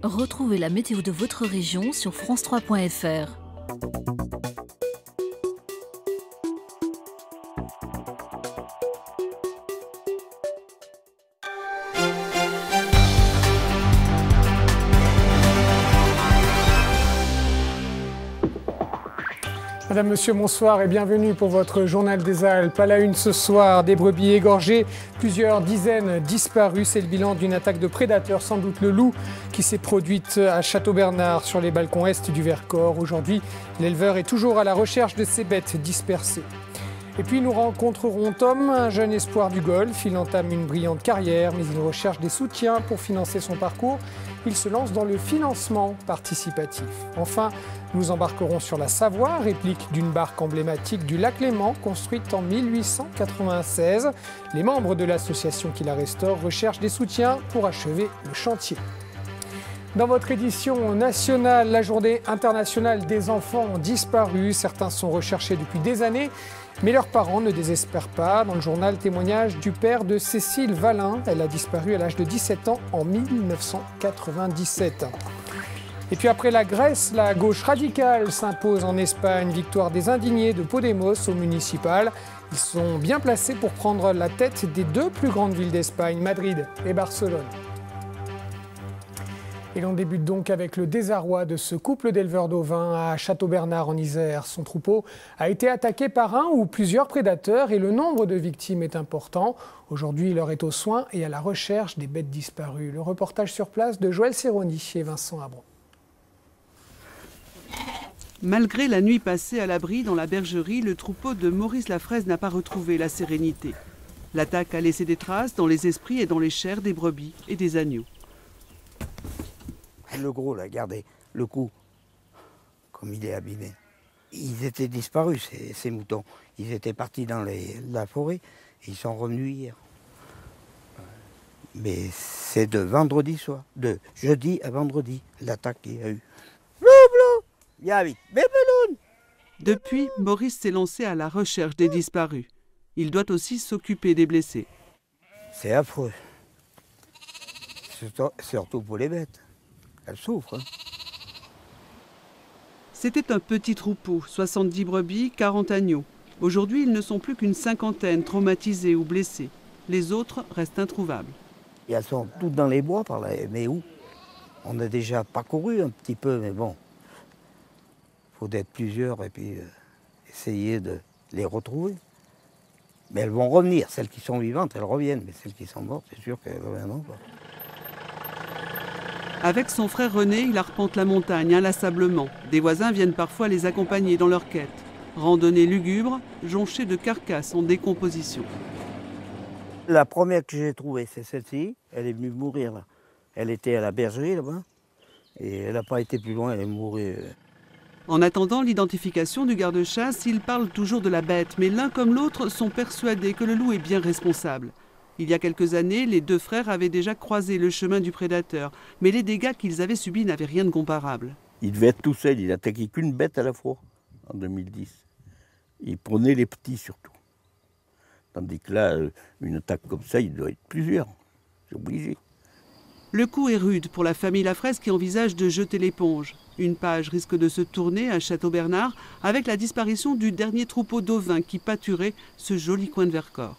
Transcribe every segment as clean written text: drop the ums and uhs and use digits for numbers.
Retrouvez la météo de votre région sur France3.fr. Madame, Monsieur, bonsoir et bienvenue pour votre journal des Alpes. À la une ce soir, des brebis égorgées, plusieurs dizaines disparues. C'est le bilan d'une attaque de prédateurs, sans doute le loup, qui s'est produite à Château-Bernard sur les balcons est du Vercors. Aujourd'hui, l'éleveur est toujours à la recherche de ces bêtes dispersées. Et puis nous rencontrerons Tom, un jeune espoir du golf. Il entame une brillante carrière, mais il recherche des soutiens pour financer son parcours. Il se lance dans le financement participatif. Enfin, nous embarquerons sur la Savoie, réplique d'une barque emblématique du lac Léman, construite en 1896. Les membres de l'association qui la restaure recherchent des soutiens pour achever le chantier. Dans votre édition nationale, la journée internationale des enfants disparus. Certains sont recherchés depuis des années, mais leurs parents ne désespèrent pas. Dans le journal, témoignage du père de Cécile Valin. Elle a disparu à l'âge de 17 ans en 1997. Et puis après la Grèce, la gauche radicale s'impose en Espagne. Victoire des indignés de Podemos au municipal. Ils sont bien placés pour prendre la tête des deux plus grandes villes d'Espagne, Madrid et Barcelone. Et l'on débute donc avec le désarroi de ce couple d'éleveurs d'ovins à Château-Bernard en Isère. Son troupeau a été attaqué par un ou plusieurs prédateurs et le nombre de victimes est important. Aujourd'hui, il leur est aux soins et à la recherche des bêtes disparues. Le reportage sur place de Joël Serroni et Vincent Abron. Malgré la nuit passée à l'abri dans la bergerie, le troupeau de Maurice Lafraise n'a pas retrouvé la sérénité. L'attaque a laissé des traces dans les esprits et dans les chairs des brebis et des agneaux. Le gros, là, regardez, le cou, comme il est abîmé. Ils étaient disparus, ces moutons. Ils étaient partis dans la forêt et ils sont revenus hier. Mais c'est de vendredi soir, de jeudi à vendredi, l'attaque qu'il y a eu. Viens vite, bébéloune. Depuis, Maurice s'est lancé à la recherche des disparus. Il doit aussi s'occuper des blessés. C'est affreux. Surtout pour les bêtes. Elles souffrent. C'était un petit troupeau, 70 brebis, 40 agneaux. Aujourd'hui, ils ne sont plus qu'une cinquantaine traumatisés ou blessés. Les autres restent introuvables. Et elles sont toutes dans les bois par là. Mais où? On a déjà parcouru un petit peu, mais bon. Il faut d'être plusieurs et puis essayer de les retrouver. Mais elles vont revenir. Celles qui sont vivantes, elles reviennent. Mais celles qui sont mortes, c'est sûr qu'elles ne reviendront pas. Avec son frère René, il arpente la montagne inlassablement. Des voisins viennent parfois les accompagner dans leur quête. Randonnée lugubre, jonchée de carcasses en décomposition. La première que j'ai trouvée, c'est celle-ci. Elle est venue mourir là. Elle était à la bergerie là-bas. Et elle n'a pas été plus loin, elle est morte. En attendant l'identification du garde-chasse, ils parlent toujours de la bête, mais l'un comme l'autre sont persuadés que le loup est bien responsable. Il y a quelques années, les deux frères avaient déjà croisé le chemin du prédateur, mais les dégâts qu'ils avaient subis n'avaient rien de comparable. Il devait être tout seul, il n'attaquait qu'une bête à la fois, en 2010. Il prenait les petits surtout. Tandis que là, une attaque comme ça, il doit être plusieurs. C'est obligé. Le coup est rude pour la famille Lafraise qui envisage de jeter l'éponge. Une page risque de se tourner à Château-Bernard avec la disparition du dernier troupeau d'ovins qui pâturait ce joli coin de Vercors.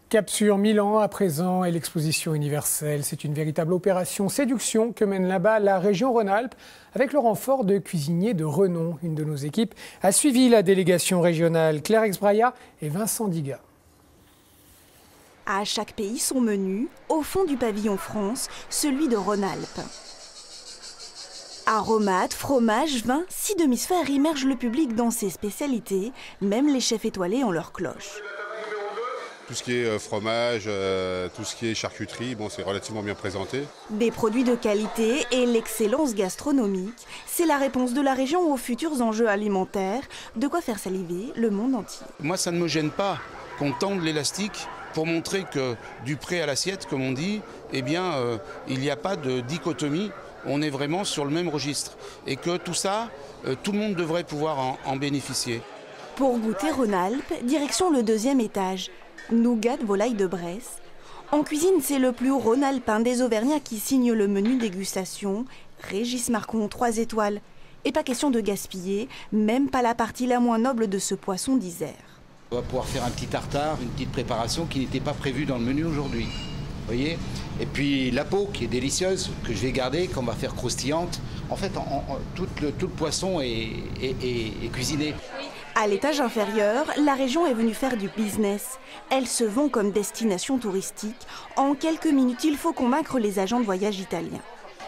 Cap sur Milan à présent et l'exposition universelle. C'est une véritable opération séduction que mène là-bas la région Rhône-Alpes avec le renfort de cuisiniers de renom. Une de nos équipes a suivi la délégation régionale, Claire Exbraya et Vincent Diga. À chaque pays son menu, au fond du pavillon France, celui de Rhône-Alpes. Aromates, fromages, vins, 6 demi-sphères immergent le public dans ses spécialités, même les chefs étoilés ont leur cloche. Tout ce qui est fromage, tout ce qui est charcuterie, bon, c'est relativement bien présenté. Des produits de qualité et l'excellence gastronomique, c'est la réponse de la région aux futurs enjeux alimentaires, de quoi faire saliver le monde entier. Moi, ça ne me gêne pas qu'on tende l'élastique pour montrer que du pré à l'assiette, comme on dit, eh bien, il n'y a pas de dichotomie, on est vraiment sur le même registre. Et que tout ça, tout le monde devrait pouvoir en bénéficier. Pour goûter Rhône-Alpes, direction le 2e étage. Nougat volaille de Bresse. En cuisine, c'est le plus haut rhône-alpin des Auvergnats qui signe le menu dégustation. Régis Marcon, 3 étoiles. Et pas question de gaspiller, même pas la partie la moins noble de ce poisson d'Isère. On va pouvoir faire un petit tartare, une petite préparation qui n'était pas prévue dans le menu aujourd'hui. Vous voyez? Et puis la peau qui est délicieuse, que je vais garder, qu'on va faire croustillante. En fait, tout le poisson est cuisiné. À l'étage inférieur, la région est venue faire du business. Elle se vend comme destination touristique. En quelques minutes, il faut convaincre les agents de voyage italiens.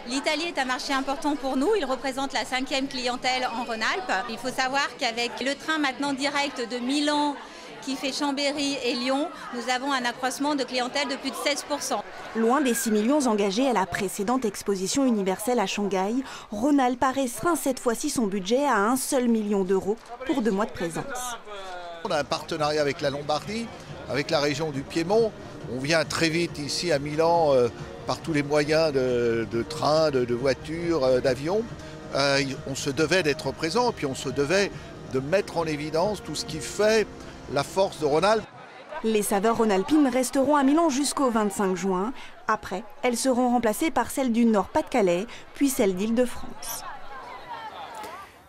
L'Italie est un marché important pour nous, il représente la 5e clientèle en Rhône-Alpes. Il faut savoir qu'avec le train maintenant direct de Milan qui fait Chambéry et Lyon, nous avons un accroissement de clientèle de plus de 16%. Loin des 6 millions engagés à la précédente exposition universelle à Shanghai, Rhône-Alpes a restreint cette fois-ci son budget à 1 seul million d'euros pour 2 mois de présence. On a un partenariat avec la Lombardie, avec la région du Piémont. On vient très vite ici à Milan par tous les moyens de train, de voiture, d'avion. On se devait d'être présent et puis on se devait de mettre en évidence tout ce qui fait la force de Rhône-Alpes. Les saveurs rhône-alpines resteront à Milan jusqu'au 25 juin. Après, elles seront remplacées par celles du Nord-Pas-de-Calais, puis celles d'Île-de-France.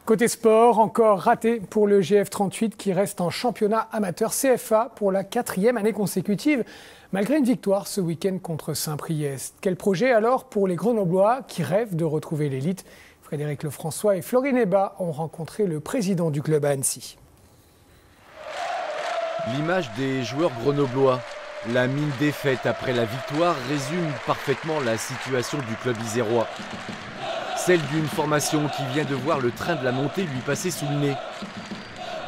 Côté sport, encore raté pour le GF38 qui reste en championnat amateur CFA pour la 4e année consécutive, malgré une victoire ce week-end contre Saint-Priest. Quel projet alors pour les Grenoblois qui rêvent de retrouver l'élite? Frédéric Lefrançois et Florine Heba ont rencontré le président du club à Annecy. L'image des joueurs grenoblois, la mine défaite après la victoire résume parfaitement la situation du club isérois. Celle d'une formation qui vient de voir le train de la montée lui passer sous le nez.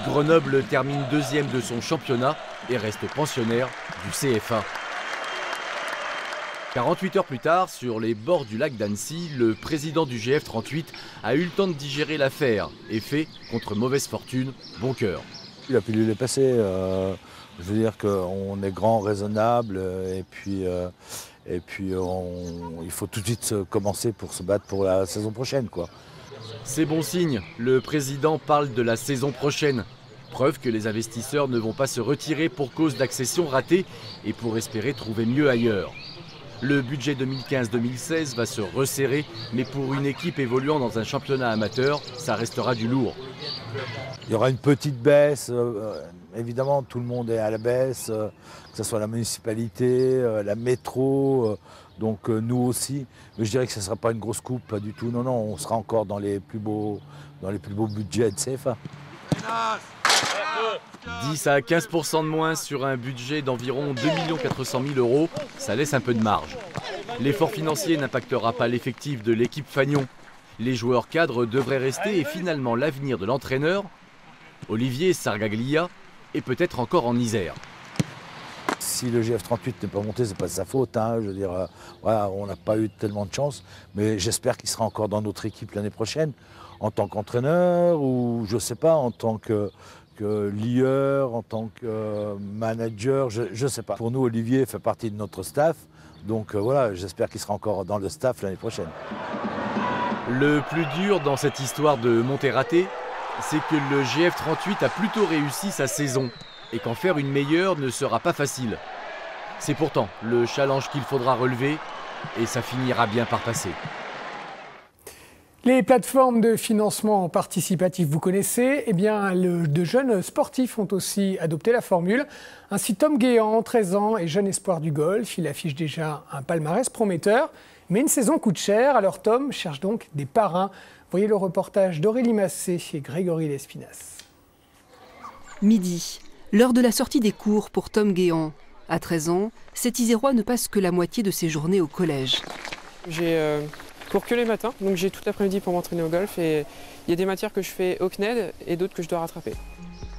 Grenoble termine 2e de son championnat et reste pensionnaire du CF1. 48 heures plus tard, sur les bords du lac d'Annecy, le président du GF38 a eu le temps de digérer l'affaire et fait, contre mauvaise fortune, bon cœur. La pilule est passée. Je veux dire qu'on est grand, raisonnable et puis il faut tout de suite commencer pour se battre pour la saison prochaine, quoi. C'est bon signe, le président parle de la saison prochaine. Preuve que les investisseurs ne vont pas se retirer pour cause d'accession ratée et pour espérer trouver mieux ailleurs. Le budget 2015-2016 va se resserrer, mais pour une équipe évoluant dans un championnat amateur, ça restera du lourd. Il y aura une petite baisse, évidemment tout le monde est à la baisse, que ce soit la municipalité, la métro, donc nous aussi. Mais je dirais que ce ne sera pas une grosse coupe, pas du tout. Non, non, on sera encore dans les plus beaux budgets de CFA. 10 à 15% de moins sur un budget d'environ 2 400 000 €, ça laisse un peu de marge. L'effort financier n'impactera pas l'effectif de l'équipe Fagnon. Les joueurs cadres devraient rester et finalement l'avenir de l'entraîneur, Olivier Sargaglia, est peut-être encore en Isère. Si le GF38 n'est pas monté, ce n'est pas de sa faute. Hein. Je veux dire, voilà, on n'a pas eu tellement de chance, mais j'espère qu'il sera encore dans notre équipe l'année prochaine, en tant qu'entraîneur ou je ne sais pas, en tant que lieur, en tant que manager, je ne sais pas. Pour nous, Olivier fait partie de notre staff, donc voilà, j'espère qu'il sera encore dans le staff l'année prochaine. Le plus dur dans cette histoire de montée ratée, c'est que le GF38 a plutôt réussi sa saison et qu'en faire une meilleure ne sera pas facile. C'est pourtant le challenge qu'il faudra relever et ça finira bien par passer. Les plateformes de financement participatif, vous connaissez, eh bien, de jeunes sportifs ont aussi adopté la formule. Ainsi, Tom Guéant, 13 ans et jeune espoir du golf, il affiche déjà un palmarès prometteur. Mais une saison coûte cher, alors Tom cherche donc des parrains. Voyez le reportage d'Aurélie Massé et Grégory Lespinasse. Midi, l'heure de la sortie des cours pour Tom Guéant. À 13 ans, cet Isérois ne passe que la moitié de ses journées au collège. J'ai cours que les matins, donc j'ai toute l'après-midi pour m'entraîner au golf et il y a des matières que je fais au CNED et d'autres que je dois rattraper.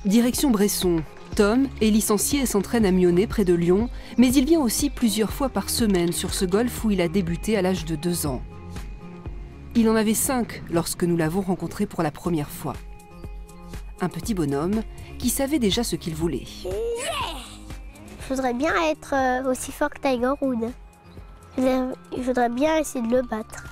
Direction Bresson. Tom est licencié et s'entraîne à Mionnet près de Lyon, mais il vient aussi plusieurs fois par semaine sur ce golf où il a débuté à l'âge de 2 ans. Il en avait 5 lorsque nous l'avons rencontré pour la première fois. Un petit bonhomme qui savait déjà ce qu'il voulait. Je voudrais bien être aussi fort que Tiger Woods. Je voudrais bien essayer de le battre.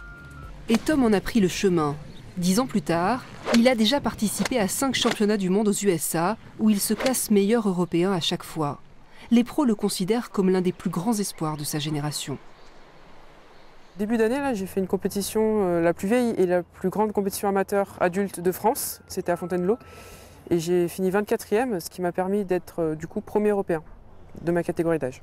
Et Tom en a pris le chemin. 10 ans plus tard, il a déjà participé à 5 championnats du monde aux USA, où il se classe meilleur européen à chaque fois. les pros le considèrent comme l'un des plus grands espoirs de sa génération. Début d'année, là, j'ai fait une compétition, la plus vieille et la plus grande compétition amateur adulte de France. C'était à Fontainebleau. Et j'ai fini 24e, ce qui m'a permis d'être du coup premier européen de ma catégorie d'âge.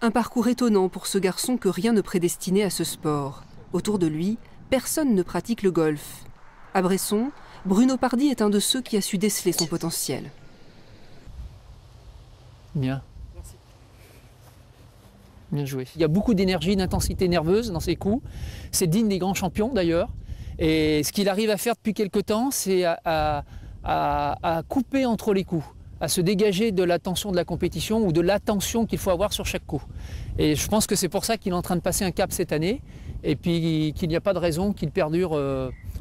Un parcours étonnant pour ce garçon que rien ne prédestinait à ce sport. Autour de lui, personne ne pratique le golf. À Bresson, Bruno Pardy est un de ceux qui a su déceler son potentiel. Bien. Merci. Bien joué. Il y a beaucoup d'énergie, d'intensité nerveuse dans ses coups. C'est digne des grands champions d'ailleurs. Et ce qu'il arrive à faire depuis quelque temps, c'est à couper entre les coups, à se dégager de la tension de la compétition ou de l'attention qu'il faut avoir sur chaque coup. Et je pense que c'est pour ça qu'il est en train de passer un cap cette année et puis qu'il n'y a pas de raison qu'il perdure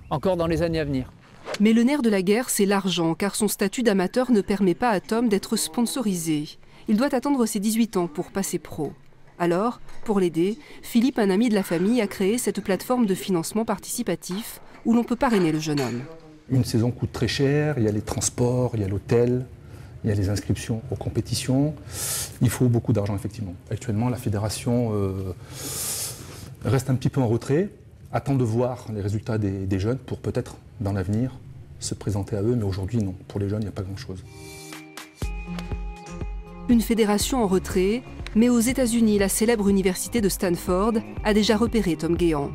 encore dans les années à venir. Mais le nerf de la guerre, c'est l'argent, car son statut d'amateur ne permet pas à Tom d'être sponsorisé. Il doit attendre ses 18 ans pour passer pro. Alors, pour l'aider, Philippe, un ami de la famille, a créé cette plateforme de financement participatif où l'on peut parrainer le jeune homme. Une saison coûte très cher, il y a les transports, il y a l'hôtel, il y a les inscriptions aux compétitions. Il faut beaucoup d'argent, effectivement. Actuellement, la fédération reste un petit peu en retrait, attend de voir les résultats des jeunes pour peut-être, dans l'avenir, se présenter à eux. Mais aujourd'hui, non. Pour les jeunes, il n'y a pas grand-chose. Une fédération en retrait, mais aux États-Unis, la célèbre université de Stanford a déjà repéré Tom Guéant.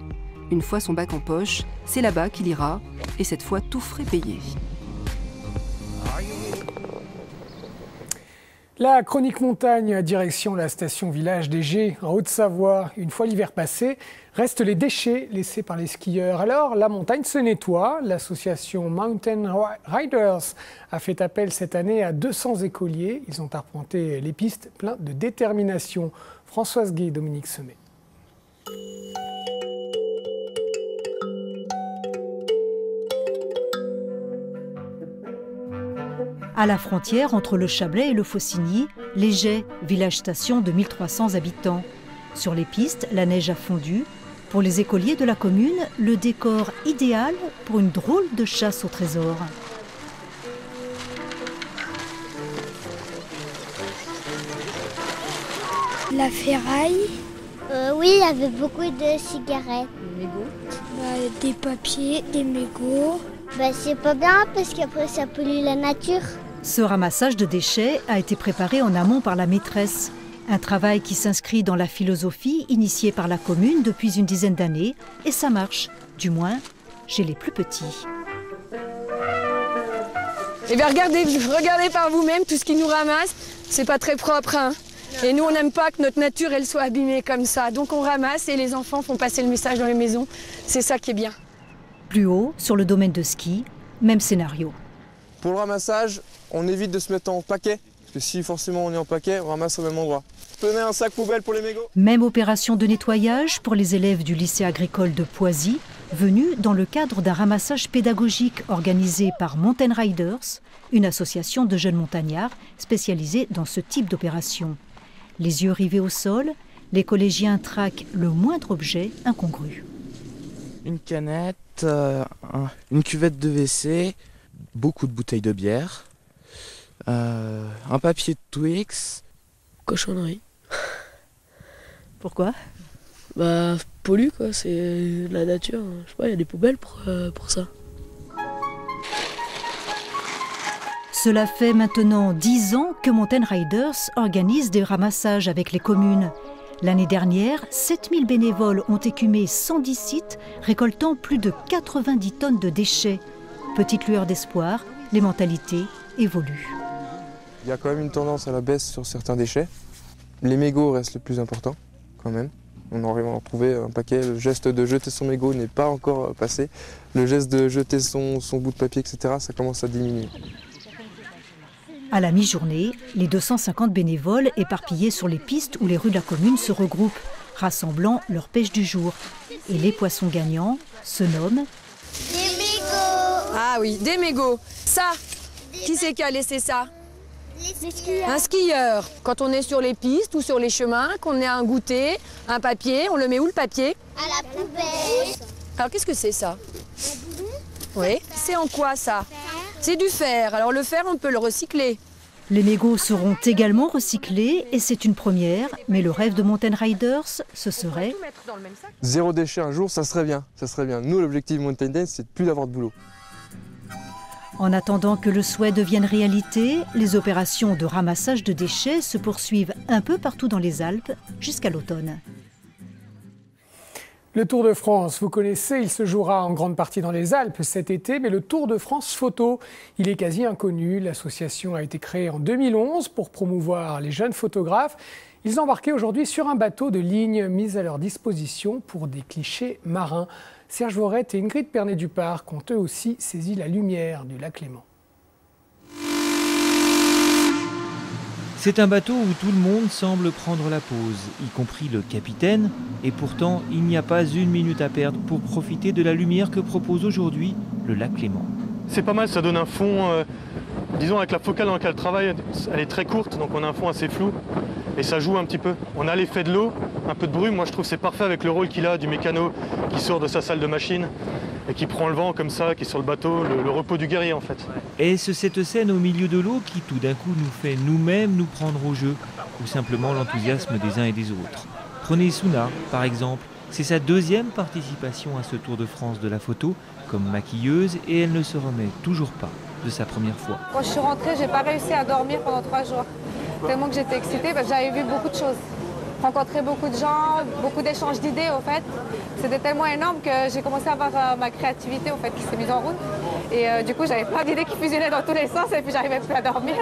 Une fois son bac en poche, c'est là-bas qu'il ira, et cette fois tout frais payé. La chronique montagne, direction la station village des Gets, en Haute-Savoie. Une fois l'hiver passé, restent les déchets laissés par les skieurs. Alors, la montagne se nettoie. L'association Mountain Riders a fait appel cette année à 200 écoliers. Ils ont arpenté les pistes pleins de détermination. Françoise Guy et Dominique Semet. À la frontière entre le Chablais et le Faucigny, les Gets, village-station de 1300 habitants. Sur les pistes, la neige a fondu. Pour les écoliers de la commune, le décor idéal pour une drôle de chasse au trésor. La ferraille. Oui, il y avait beaucoup de cigarettes. Des mégots. Des papiers, des mégots. C'est pas bien parce qu'après ça pollue la nature. Ce ramassage de déchets a été préparé en amont par la maîtresse. Un travail qui s'inscrit dans la philosophie initiée par la commune depuis une dizaine d'années. Et ça marche, du moins chez les plus petits. Eh bien regardez par vous-même tout ce qu'ils nous ramassent. C'est pas très propre, hein. Et nous, on n'aime pas que notre nature elle soit abîmée comme ça. Donc on ramasse et les enfants font passer le message dans les maisons. C'est ça qui est bien. Plus haut, sur le domaine de ski, même scénario. Pour le ramassage, on évite de se mettre en paquet, parce que si forcément on est en paquet, on ramasse au même endroit. Prenez un sac poubelle pour les mégots. Même opération de nettoyage pour les élèves du lycée agricole de Poisy, venus dans le cadre d'un ramassage pédagogique organisé par Mountain Riders, une association de jeunes montagnards spécialisée dans ce type d'opération. Les yeux rivés au sol, les collégiens traquent le moindre objet incongru. Une canette, une cuvette de WC, beaucoup de bouteilles de bière, un papier de Twix. Cochonnerie. Pourquoi ? Pollue quoi, c'est la nature. Je sais pas, il y a des poubelles pour ça. Cela fait maintenant 10 ans que Mountain Riders organise des ramassages avec les communes. L'année dernière, 7000 bénévoles ont écumé 110 sites, récoltant plus de 90 tonnes de déchets. Petite lueur d'espoir, les mentalités évoluent. Il y a quand même une tendance à la baisse sur certains déchets. Les mégots restent le plus important, quand même. On arrive à en trouver un paquet. Le geste de jeter son mégot n'est pas encore passé. Le geste de jeter son bout de papier, etc., ça commence à diminuer. À la mi-journée, les 250 bénévoles éparpillés sur les pistes ou les rues de la commune se regroupent, rassemblant leur pêche du jour. Et les poissons gagnants se nomment... Des mégots. Ah oui, des mégots. Ça, qui c'est qui a laissé ça? Les skieurs. Un skieur. Quand on est sur les pistes ou sur les chemins, qu'on a un goûter, un papier, on le met où le papier? À la poubelle. Alors qu'est-ce que c'est ça? Oui. C'est en quoi ça? C'est du fer. Alors le fer, on peut le recycler. Les mégots seront également recyclés et c'est une première, mais le rêve de Mountain Riders, ce serait... Zéro déchet un jour, ça serait bien, ça serait bien. Nous, l'objectif Mountain Dance, c'est de plus d'avoir de boulot. En attendant que le souhait devienne réalité, les opérations de ramassage de déchets se poursuivent un peu partout dans les Alpes jusqu'à l'automne. Le Tour de France, vous connaissez, il se jouera en grande partie dans les Alpes cet été, mais le Tour de France photo, il est quasi inconnu. L'association a été créée en 2011 pour promouvoir les jeunes photographes. Ils embarquaient aujourd'hui sur un bateau de ligne mis à leur disposition pour des clichés marins. Serge Vorette et Ingrid Pernet-Duparc ont eux aussi saisi la lumière du lac Léman. C'est un bateau où tout le monde semble prendre la pause, y compris le capitaine, et pourtant il n'y a pas une minute à perdre pour profiter de la lumière que propose aujourd'hui le lac Léman. C'est pas mal, ça donne un fond, disons avec la focale dans laquelle elle travaille, elle est très courte, donc on a un fond assez flou, et ça joue un petit peu. On a l'effet de l'eau, un peu de brume, moi je trouve que c'est parfait avec le rôle qu'il a du mécano qui sort de sa salle de machine, et qui prend le vent comme ça, qui est sur le bateau, le repos du guerrier en fait. Est-ce cette scène au milieu de l'eau qui tout d'un coup nous fait nous-mêmes nous prendre au jeu, ou simplement l'enthousiasme des uns et des autres? Prenez Suna par exemple, c'est sa deuxième participation à ce Tour de France de la photo comme maquilleuse et elle ne se remet toujours pas de sa première fois. Quand je suis rentrée, j'ai pas réussi à dormir pendant 3 jours, tellement que j'étais excitée, parce que j'avais vu beaucoup de choses. Rencontrer beaucoup de gens, beaucoup d'échanges d'idées au fait. C'était tellement énorme que j'ai commencé à avoir ma créativité au fait qui s'est mise en route. Et du coup j'avais plein d'idées qui fusionnaient dans tous les sens et puis j'arrivais plus à dormir.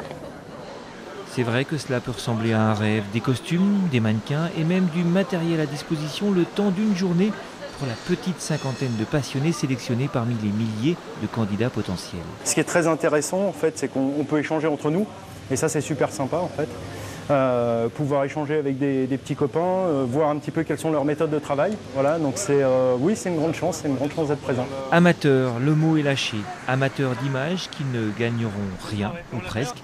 C'est vrai que cela peut ressembler à un rêve, des costumes, des mannequins et même du matériel à disposition le temps d'une journée pour la petite cinquantaine de passionnés sélectionnés parmi les milliers de candidats potentiels. Ce qui est très intéressant en fait, c'est qu'on peut échanger entre nous et ça c'est super sympa en fait. Pouvoir échanger avec des petits copains, voir un petit peu quelles sont leurs méthodes de travail. Voilà, donc oui, c'est une grande chance d'être présent. Amateurs, le mot est lâché. Amateurs d'images qui ne gagneront rien, ou presque.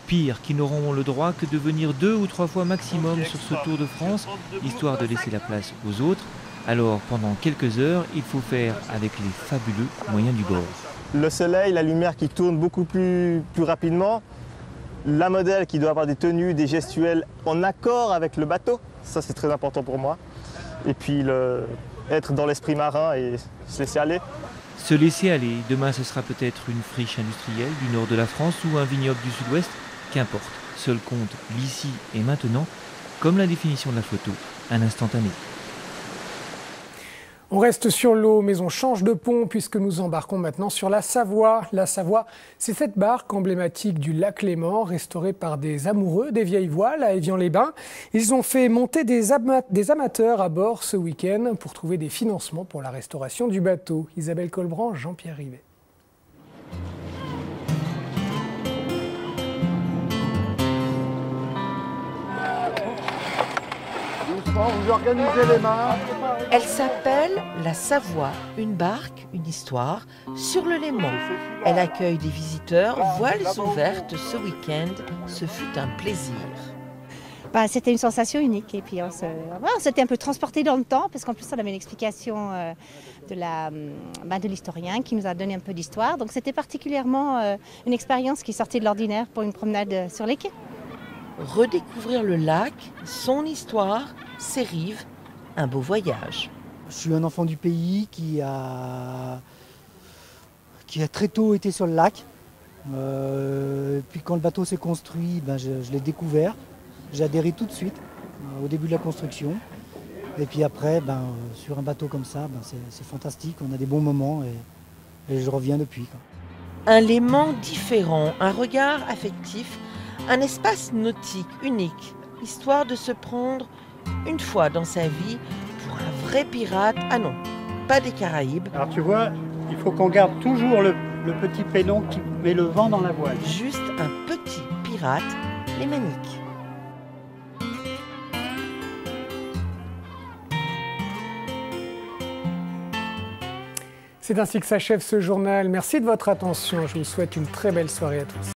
Pire, qui n'auront le droit que de venir 2 ou 3 fois maximum sur ce Tour de France, histoire de laisser la place aux autres. Alors, pendant quelques heures, il faut faire avec les fabuleux moyens du bord. Le soleil, la lumière qui tourne beaucoup plus rapidement. La modèle qui doit avoir des tenues, des gestuels en accord avec le bateau, ça c'est très important pour moi. Et puis être dans l'esprit marin et se laisser aller. Se laisser aller, demain ce sera peut-être une friche industrielle du nord de la France ou un vignoble du sud-ouest, qu'importe. Seul compte l'ici et maintenant, comme la définition de la photo, un instantané. On reste sur l'eau, mais on change de pont puisque nous embarquons maintenant sur la Savoie. La Savoie, c'est cette barque emblématique du lac Léman, restaurée par des amoureux des vieilles voiles à Évian-les-Bains. Ils ont fait monter des amateurs à bord ce week-end pour trouver des financements pour la restauration du bateau. Isabelle Colbrand, Jean-Pierre Rivet. Vous organisez les mains. Elle s'appelle la Savoie, une barque, une histoire, sur le Léman. Elle accueille des visiteurs, voiles ouvertes ce week-end. Ce fut un plaisir. C'était une sensation unique et puis on s'était un peu transporté dans le temps parce qu'en plus on avait une explication de l'historien qui nous a donné un peu d'histoire. Donc c'était particulièrement une expérience qui sortait de l'ordinaire pour une promenade sur les quais. Redécouvrir le lac, son histoire, ses rives, un beau voyage. Je suis un enfant du pays qui a très tôt été sur le lac. Puis quand le bateau s'est construit, je l'ai découvert. J'ai adhéré tout de suite au début de la construction. Et puis après, sur un bateau comme ça, c'est fantastique. On a des bons moments et je reviens depuis. Un Léman différent, un regard affectif, un espace nautique unique, histoire de se prendre une fois dans sa vie pour un vrai pirate. Ah non, pas des Caraïbes. Alors tu vois, il faut qu'on garde toujours le petit pénon qui met le vent dans la voile. Juste un petit pirate lémanique. C'est ainsi que s'achève ce journal. Merci de votre attention. Je vous souhaite une très belle soirée à tous.